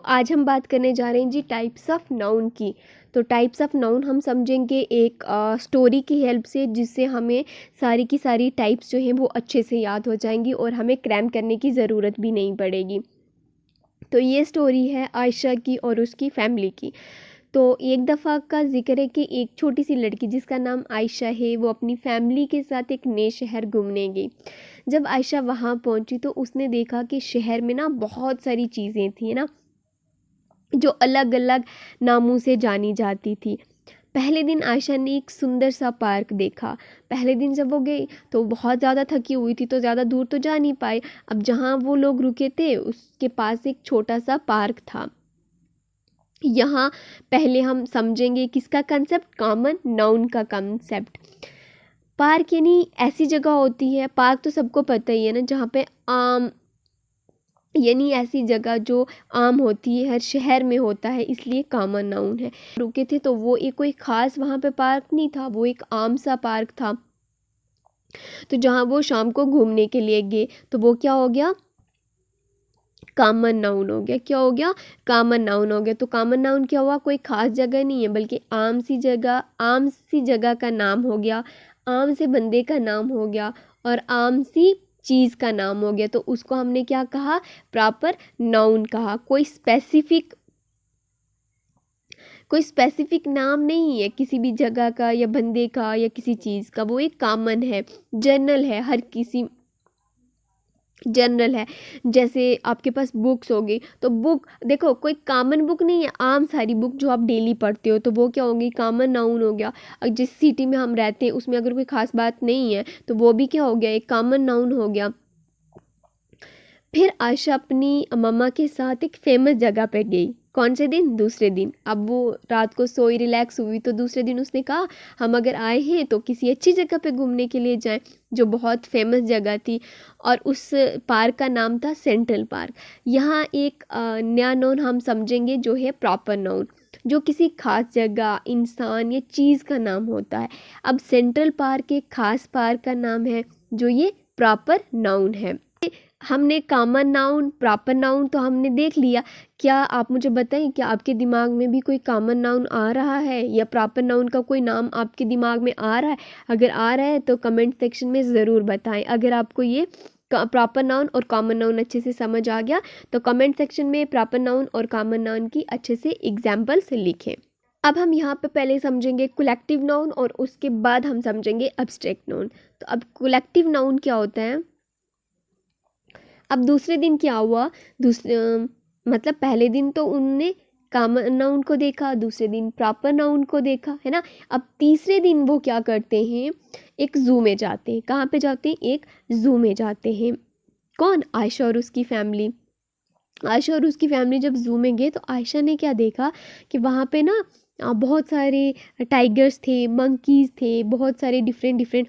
आज हम बात करने जा रहे हैं जी टाइप्स ऑफ नाउन की। तो टाइप्स ऑफ नाउन हम समझेंगे एक स्टोरी की हेल्प से, जिससे हमें सारी की सारी टाइप्स जो हैं वो अच्छे से याद हो जाएंगी और हमें क्रैम करने की ज़रूरत भी नहीं पड़ेगी। तो ये स्टोरी है आयशा की और उसकी फैमिली की। तो एक दफ़ा का जिक्र है कि एक छोटी सी लड़की जिसका नाम आयशा है, वो अपनी फैमिली के साथ एक नए शहर घूमने गई। जब आयशा वहाँ पहुँची तो उसने देखा कि शहर में ना बहुत सारी चीज़ें थी ना, जो अलग अलग नामों से जानी जाती थी। पहले दिन आयशा ने एक सुंदर सा पार्क देखा। पहले दिन जब वो गई तो बहुत ज़्यादा थकी हुई थी, तो ज़्यादा दूर तो जा नहीं पाई। अब जहाँ वो लोग रुके थे उसके पास एक छोटा सा पार्क था। यहाँ पहले हम समझेंगे किसका कंसेप्ट, कॉमन नाउन का कंसेप्ट। पार्क यानी ऐसी जगह होती है, पार्क तो सबको पता ही है ना, जहाँ पे आम यानी ऐसी जगह जो आम होती है, हर शहर में होता है, इसलिए कॉमन नाउन है। रुके थे तो वो एक कोई ख़ास वहाँ पे पार्क नहीं था, वो एक आम सा पार्क था। तो जहाँ वो शाम को घूमने के लिए गए तो वो क्या हो गया, कॉमन नाउन हो गया। क्या हो गया, कॉमन नाउन हो गया। तो कॉमन नाउन क्या हुआ, कोई ख़ास जगह नहीं है बल्कि आम सी जगह का नाम हो गया, आम से बंदे का नाम हो गया और आम सी चीज़ का नाम हो गया। तो उसको हमने क्या कहा, प्रॉपर नाउन कहा। कोई स्पेसिफिक नाम नहीं है किसी भी जगह का या बंदे का या किसी चीज़ का, वो एक कॉमन है, जनरल है, हर किसी जनरल है। जैसे आपके पास बुक्स होगी तो बुक देखो, कोई कॉमन बुक नहीं है, आम सारी बुक जो आप डेली पढ़ते हो, तो वो क्या होगी, कॉमन नाउन हो गया। और जिस सिटी में हम रहते हैं उसमें अगर कोई खास बात नहीं है तो वो भी क्या हो गया, एक कॉमन नाउन हो गया। फिर आयशा अपनी मम्मा के साथ एक फेमस जगह पे गई। कौन से दिन, दूसरे दिन। अब वो रात को सोई, रिलैक्स हुई, तो दूसरे दिन उसने कहा हम अगर आए हैं तो किसी अच्छी जगह पे घूमने के लिए जाएं, जो बहुत फेमस जगह थी। और उस पार्क का नाम था सेंट्रल पार्क। यहाँ एक नया नाउन हम समझेंगे जो है प्रॉपर नाउन, जो किसी खास जगह, इंसान या चीज़ का नाम होता है। अब सेंट्रल पार्क एक खास पार्क का नाम है जो ये प्रॉपर नाउन है। हमने कॉमन नाउन, प्रॉपर नाउन तो हमने देख लिया। क्या आप मुझे बताएं, क्या आपके दिमाग में भी कोई कॉमन नाउन आ रहा है या प्रॉपर नाउन का कोई नाम आपके दिमाग में आ रहा है? अगर आ रहा है तो कमेंट सेक्शन में ज़रूर बताएं। अगर आपको ये प्रॉपर नाउन और कॉमन नाउन अच्छे से समझ आ गया तो कमेंट सेक्शन में प्रॉपर नाउन और कॉमन नाउन की अच्छे से एग्जाम्पल्स लिखें। अब हम यहाँ पे पहले समझेंगे कलेक्टिव नाउन और उसके बाद हम समझेंगे एब्स्ट्रैक्ट नाउन। तो अब कलेक्टिव नाउन क्या होता है। अब दूसरे दिन क्या हुआ, दूसरे मतलब पहले दिन तो उनने कॉमन नाउन को देखा, दूसरे दिन प्रॉपर नाउन को देखा, है ना। अब तीसरे दिन वो क्या करते हैं, एक जू में जाते हैं। कहाँ पे जाते हैं, एक जू में जाते हैं। कौन, आयशा और उसकी फैमिली। आयशा और उसकी फैमिली जब जू में गए तो आयशा ने क्या देखा कि वहाँ पे ना बहुत सारे टाइगर्स थे, मंकीज़ थे, बहुत सारे डिफरेंट डिफरेंट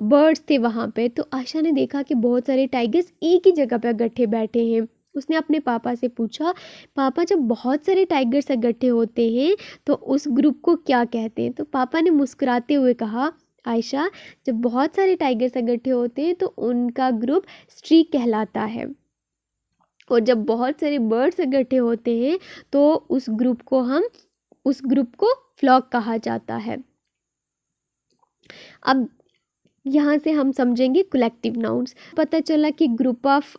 बर्ड्स थे वहाँ पे। तो आयशा ने देखा कि बहुत सारे टाइगर्स एक ही जगह पे इकट्ठे बैठे हैं। उसने अपने पापा से पूछा, पापा जब बहुत सारे टाइगर्स इकट्ठे होते हैं तो उस ग्रुप को क्या कहते हैं। तो पापा ने मुस्कुराते हुए कहा, आयशा जब बहुत सारे टाइगर्स इकट्ठे होते हैं तो उनका ग्रुप स्ट्रीक कहलाता है, और जब बहुत सारे बर्ड्स इकट्ठे होते हैं तो उस ग्रुप को फ्लॉक कहा जाता है। अब यहाँ से हम समझेंगे कलेक्टिव नाउन्स। पता चला कि ग्रुप ऑफ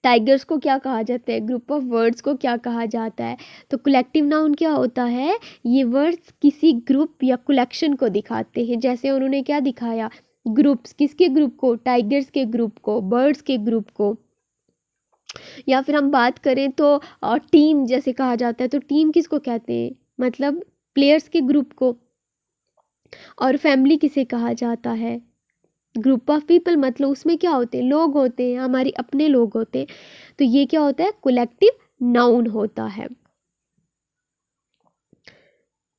टाइगर्स को क्या कहा जाता है, ग्रुप ऑफ वर्ड्स को क्या कहा जाता है। तो कलेक्टिव नाउन क्या होता है, ये वर्ड्स किसी ग्रुप या कलेक्शन को दिखाते हैं। जैसे उन्होंने क्या दिखाया, ग्रुप्स, किसके ग्रुप को, टाइगर्स के ग्रुप को, बर्ड्स के ग्रुप को। या फिर हम बात करें तो टीम जैसे कहा जाता है, तो टीम किसको कहते हैं, मतलब प्लेयर्स के ग्रुप को। और फैमिली किसे कहा जाता है, ग्रुप ऑफ पीपल, मतलब उसमें क्या होते हैं, लोग होते हैं, हमारे अपने लोग होते हैं। तो ये क्या होता है, कलेक्टिव नाउन होता है।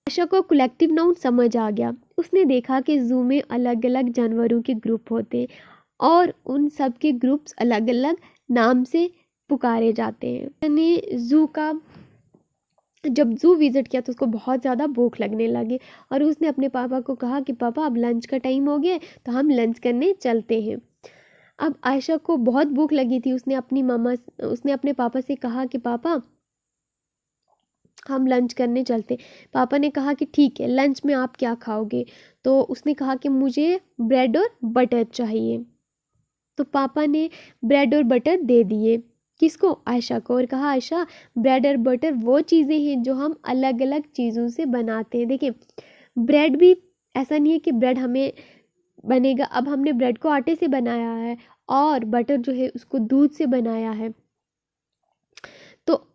आशा को कलेक्टिव नाउन समझ आ गया। उसने देखा कि जू में अलग अलग जानवरों के ग्रुप होते हैं और उन सब के ग्रुप्स अलग अलग नाम से पुकारे जाते हैं। मैंने जब जू विज़िट किया तो उसको बहुत ज़्यादा भूख लगने लगी और उसने अपने पापा को कहा कि पापा अब लंच का टाइम हो गया है तो हम लंच करने चलते हैं। अब आयशा को बहुत भूख लगी थी। उसने अपने पापा से कहा कि पापा हम लंच करने चलते। पापा ने कहा कि ठीक है, लंच में आप क्या खाओगे? तो उसने कहा कि मुझे ब्रेड और बटर चाहिए। तो पापा ने ब्रेड और बटर दे दिए। किसको? आयशा को। और कहा आयशा, ब्रेड और बटर वो चीज़ें हैं जो हम अलग अलग चीज़ों से बनाते हैं। देखिए, ब्रेड भी ऐसा नहीं है कि ब्रेड हमें बनेगा। अब हमने ब्रेड को आटे से बनाया है और बटर जो है उसको दूध से बनाया है। तो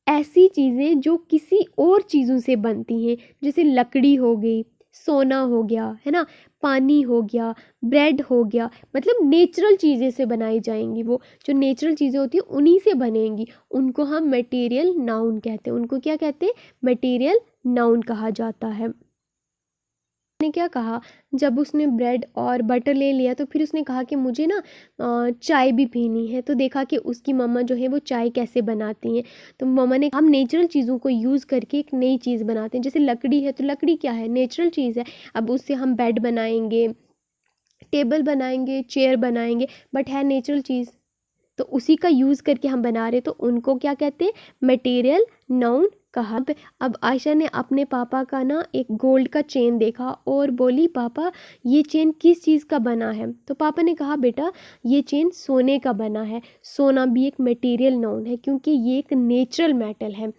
ऐसी चीज़ें जो किसी और चीज़ों से बनती हैं, जैसे लकड़ी हो गई, सोना हो गया, है ना, पानी हो गया, ब्रेड हो गया, मतलब नेचुरल चीज़ें से बनाई जाएंगी। वो जो नेचुरल चीज़ें होती हैं उन्हीं से बनेंगी। उनको हम मटेरियल नाउन कहते हैं। उनको क्या कहते हैं? मटेरियल नाउन कहा जाता है। ने क्या कहा, जब उसने ब्रेड और बटर ले लिया तो फिर उसने कहा कि मुझे ना चाय भी पीनी है। तो देखा कि उसकी मम्मा जो है वो चाय कैसे बनाती हैं। तो मम्मा ने, हम नेचुरल चीज़ों को यूज़ करके एक नई चीज़ बनाते हैं। जैसे लकड़ी है, तो लकड़ी क्या है? नेचुरल चीज़ है। अब उससे हम बेड बनाएंगे, टेबल बनाएंगे, चेयर बनाएंगे, बट है नेचुरल चीज़, तो उसी का यूज़ करके हम बना रहे। तो उनको क्या कहते हैं? मटेरियल नाउन कहा। अब आयशा ने अपने पापा का ना एक गोल्ड का चेन देखा और बोली, पापा ये चेन किस चीज़ का बना है? तो पापा ने कहा, बेटा ये चेन सोने का बना है। सोना भी एक मटेरियल नाउन है, क्योंकि ये एक नेचुरल मेटल है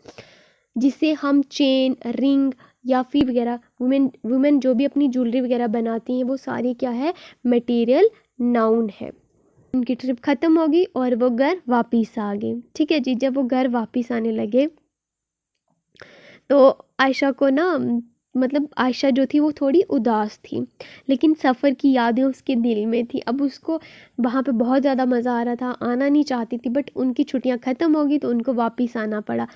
जिसे हम चेन, रिंग या फिर वगैरह, वुमेन जो भी अपनी ज्वेलरी वगैरह बनाती हैं वो सारी क्या है? मटेरियल नाउन है। उनकी ट्रिप ख़त्म हो गई और वो घर वापस आ गए। ठीक है जी। जब वो घर वापस आने लगे तो आयशा को ना, मतलब आयशा जो थी वो थोड़ी उदास थी, लेकिन सफ़र की यादें उसके दिल में थी। अब उसको वहाँ पे बहुत ज़्यादा मज़ा आ रहा था, आना नहीं चाहती थी, बट उनकी छुट्टियाँ ख़त्म हो गई तो उनको वापस आना पड़ा।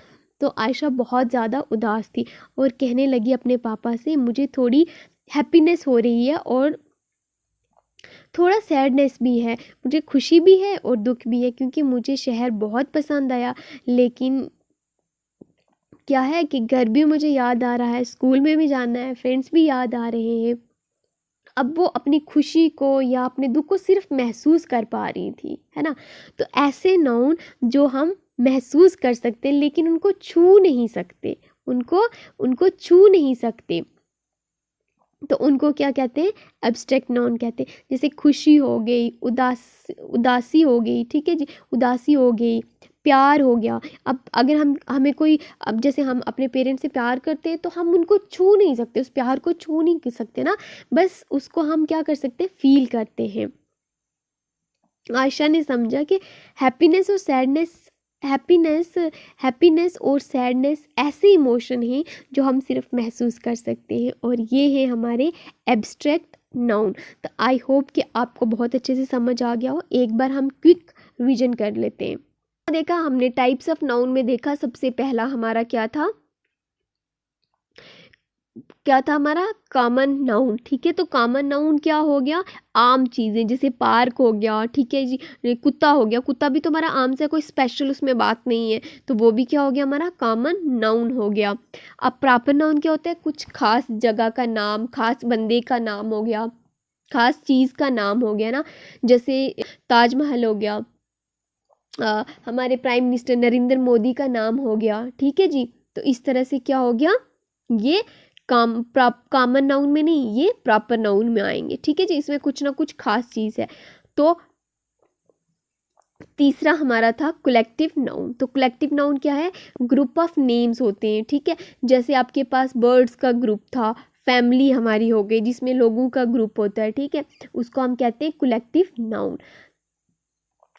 तो आयशा बहुत ज़्यादा उदास थी और कहने लगी अपने पापा से, मुझे थोड़ी हैप्पीनेस हो रही है और थोड़ा सैडनेस भी है। मुझे खुशी भी है और दुख भी है, क्योंकि मुझे शहर बहुत पसंद आया, लेकिन क्या है कि घर भी मुझे याद आ रहा है, स्कूल में भी जाना है, फ्रेंड्स भी याद आ रहे हैं। अब वो अपनी खुशी को या अपने दुख को सिर्फ महसूस कर पा रही थी, है ना। तो ऐसे नाउन जो हम महसूस कर सकते हैं लेकिन उनको छू नहीं सकते, उनको उनको छू नहीं सकते, तो उनको क्या कहते हैं? एब्स्ट्रैक्ट नाउन कहते हैं। जैसे खुशी हो गई, उदासी हो गई, ठीक है जी, उदासी हो गई, प्यार हो गया। अब अगर हमें कोई, अब जैसे हम अपने पेरेंट्स से प्यार करते हैं तो हम उनको छू नहीं सकते, उस प्यार को छू नहीं कर सकते ना, बस उसको हम क्या कर सकते हैं? फील करते हैं। आयशा ने समझा कि हैप्पीनेस और सैडनेस हैप्पीनेस हैप्पीनेस और सैडनेस ऐसे इमोशन हैं जो हम सिर्फ महसूस कर सकते हैं, और ये है हमारे एब्स्ट्रैक्ट नाउन। तो आई होप कि आपको बहुत अच्छे से समझ आ गया हो। एक बार हम क्विक रिवीजन कर लेते हैं। देखा हमने टाइप्स ऑफ नाउन में, देखा सबसे पहला हमारा क्या था हमारा? Common noun. ठीक है, तो कॉमन नाउन क्या हो गया? आम चीज़ें, जैसे पार्क हो गया, ठीक है जी, कुत्ता हो गया, कुत्ता भी तो हमारा आम से, कोई स्पेशल उसमें बात नहीं है, तो वो भी क्या हो गया? हमारा कॉमन नाउन हो गया। अब प्रॉपर नाउन क्या होता है? कुछ खास जगह का नाम, खास बंदे का नाम हो गया, खास चीज़ का नाम हो गया ना, जैसे ताजमहल हो गया, हमारे प्राइम मिनिस्टर नरेंद्र मोदी का नाम हो गया। ठीक है जी, तो इस तरह से क्या हो गया? ये कॉमन नाउन में नहीं, ये प्रॉपर नाउन में आएंगे। ठीक है जी, इसमें कुछ ना कुछ खास चीज़ है। तो तीसरा हमारा था कलेक्टिव नाउन। तो कलेक्टिव नाउन क्या है? ग्रुप ऑफ नेम्स होते हैं। ठीक है, जैसे आपके पास बर्ड्स का ग्रुप था, फैमिली हमारी हो गई जिसमें लोगों का ग्रुप होता है, ठीक है, उसको हम कहते हैं कलेक्टिव नाउन।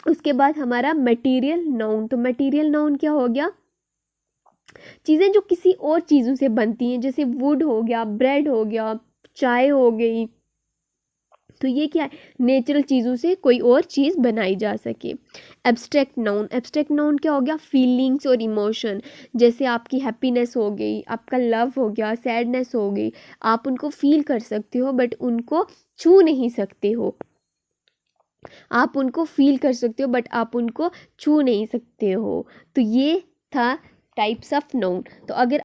उसके बाद हमारा मटेरियल नाउन। तो मटेरियल नाउन क्या हो गया? चीज़ें जो किसी और चीज़ों से बनती हैं, जैसे वुड हो गया, ब्रेड हो गया, चाय हो गई, तो ये क्या है? नेचुरल चीज़ों से कोई और चीज़ बनाई जा सके। Abstract noun. एब्स्ट्रैक्ट नाउन क्या हो गया? फीलिंग्स और इमोशन, जैसे आपकी हैप्पीनेस हो गई, आपका लव हो गया, सैडनेस हो गई, आप उनको फील कर सकते हो बट उनको छू नहीं सकते हो। आप उनको फील कर सकते हो बट आप उनको छू नहीं सकते हो। तो ये था टाइप्स ऑफ नाउन। तो अगर